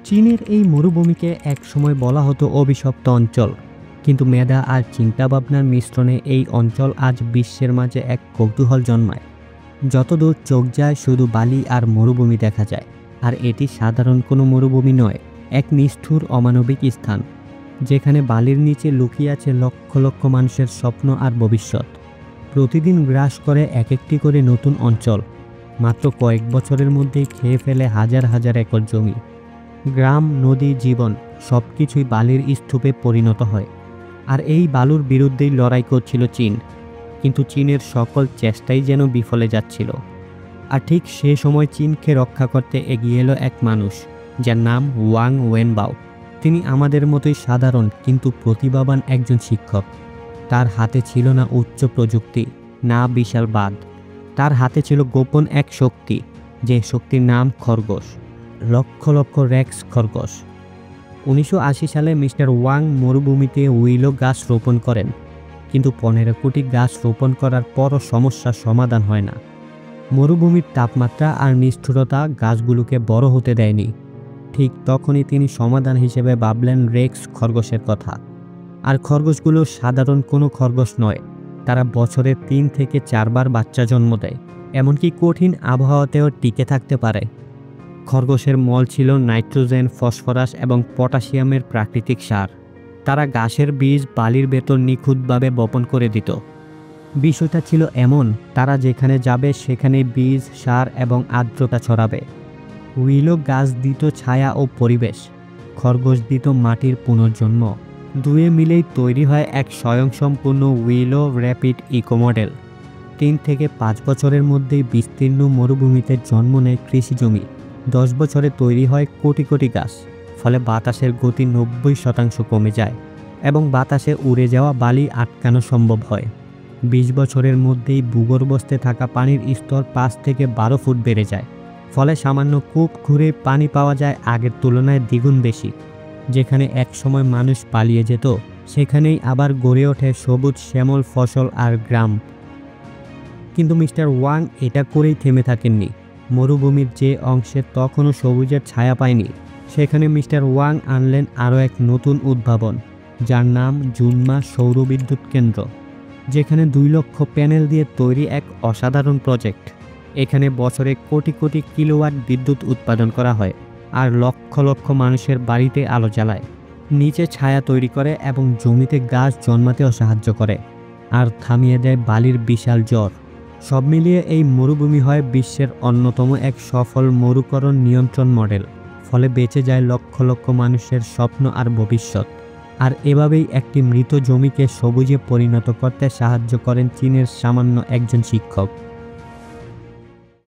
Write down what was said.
চীনের এই মরুভূমিকে একসময় বলা হতো অভিশপ্ত অঞ্চল, কিন্তু মেধা আর চিন্তাভাবনার মিশ্রণে এই অঞ্চল আজ বিশ্বের মাঝে এক কৌতূহল জন্মায়। যতদূর চোখ যায় শুধু বালি আর মরুভূমি দেখা যায়, আর এটি সাধারণ কোনো মরুভূমি নয়, এক নিষ্ঠুর অমানবিক স্থান, যেখানে বালির নিচে লুকিয়ে আছে লক্ষ লক্ষ মানুষের স্বপ্ন আর ভবিষ্যৎ। প্রতিদিন গ্রাস করে এক একটি করে নতুন অঞ্চল, মাত্র কয়েক বছরের মধ্যেই খেয়ে ফেলে হাজার হাজার একর জমি। গ্রাম, নদী, জীবন সবকিছুই বালির স্তূপে পরিণত হয়। আর এই বালুর বিরুদ্ধেই লড়াই করছিল চীন, কিন্তু চীনের সকল চেষ্টাই যেন বিফলে যাচ্ছিল। আর ঠিক সে সময় চীনকে রক্ষা করতে এগিয়ে এলো এক মানুষ, যার নাম ওয়াং ওয়েনবাও। তিনি আমাদের মতোই সাধারণ কিন্তু প্রতিভাবান একজন শিক্ষক। তার হাতে ছিল না উচ্চ প্রযুক্তি, না বিশাল বাঁধ। তার হাতে ছিল গোপন এক শক্তি, যে শক্তির নাম খরগোশ, লক্ষ লক্ষ রেক্স খরগোশ। 1980 সালে মিস্টার ওয়াং মরুভূমিতে উইলো গাছ রোপণ করেন, কিন্তু 15 কোটি গাছ রোপণ করার পরও সমস্যার সমাধান হয় না। মরুভূমির তাপমাত্রা আর নিষ্ঠুরতা গাছগুলোকে বড় হতে দেয়নি। ঠিক তখনই তিনি সমাধান হিসেবে ভাবলেন রেক্স খরগোশের কথা। আর খরগোশগুলো সাধারণ কোনো খরগোশ নয়, তারা বছরে 3 থেকে 4 বার বাচ্চা জন্ম দেয়, এমনকি কঠিন আবহাওয়াতেও টিকে থাকতে পারে। খরগোশের মল ছিল নাইট্রোজেন, ফসফরাস এবং পটাশিয়ামের প্রাকৃতিক সার। তারা ঘাসের বীজ বালির ভেতর নিখুঁতভাবে বপন করে দিত। বিষয়টা ছিল এমন, তারা যেখানে যাবে সেখানে বীজ, সার এবং আর্দ্রতা ছড়াবে। উইলো গাছ দিত ছায়া ও পরিবেশ, খরগোশ দিত মাটির পুনর্জন্ম। দুয়ে মিলেই তৈরি হয় এক স্বয়ংসম্পূর্ণ উইলো র্যাপিড ইকো মডেল। 3 থেকে 5 বছরের মধ্যেই বিস্তীর্ণ মরুভূমিতে জন্ম নেয় কৃষি জমি। 10 বছরে তৈরি হয় কোটি কোটি গাছ। ফলে বাতাসের গতি 90% কমে যায় এবং বাতাসে উড়ে যাওয়া বালি আটকানো সম্ভব হয়। 20 বছরের মধ্যেই ভূগর্ভস্থে থাকা পানির স্তর 5 থেকে 12 ফুট বেড়ে যায়। ফলে সামান্য কূপ খুঁড়ে পানি পাওয়া যায় আগের তুলনায় দ্বিগুণ বেশি। যেখানে একসময় মানুষ পালিয়ে যেত, সেখানেই আবার গড়ে ওঠে সবুজ শ্যামল ফসল আর গ্রাম। কিন্তু মিস্টার ওয়াং এটা করেই থেমে থাকেননি। মরুভূমির যে অংশে তখনও সবুজের ছায়া পায়নি, সেখানে মিস্টার ওয়াং আনলেন আরও এক নতুন উদ্ভাবন, যার নাম জুনমা সৌরবিদ্যুৎ কেন্দ্র, যেখানে 2 লক্ষ প্যানেল দিয়ে তৈরি এক অসাধারণ প্রজেক্ট। এখানে বছরে কোটি কোটি কিলোওয়াট বিদ্যুৎ উৎপাদন করা হয়, আর লক্ষ লক্ষ মানুষের বাড়িতে আলো জ্বালায়, নিচে ছায়া তৈরি করে এবং জমিতে গাছ জন্মাতেও সাহায্য করে, আর থামিয়ে দেয় বালির বিশাল জ্বর। সব মিলিয়ে এই মরুভূমি হয় বিশ্বের অন্যতম এক সফল মরুকরণ নিয়ন্ত্রণ মডেল। ফলে বেঁচে যায় লক্ষ লক্ষ মানুষের স্বপ্ন আর ভবিষ্যৎ। আর এভাবেই একটি মৃত জমিকে সবুজে পরিণত করতে সাহায্য করেন চীনের সামান্য একজন শিক্ষক।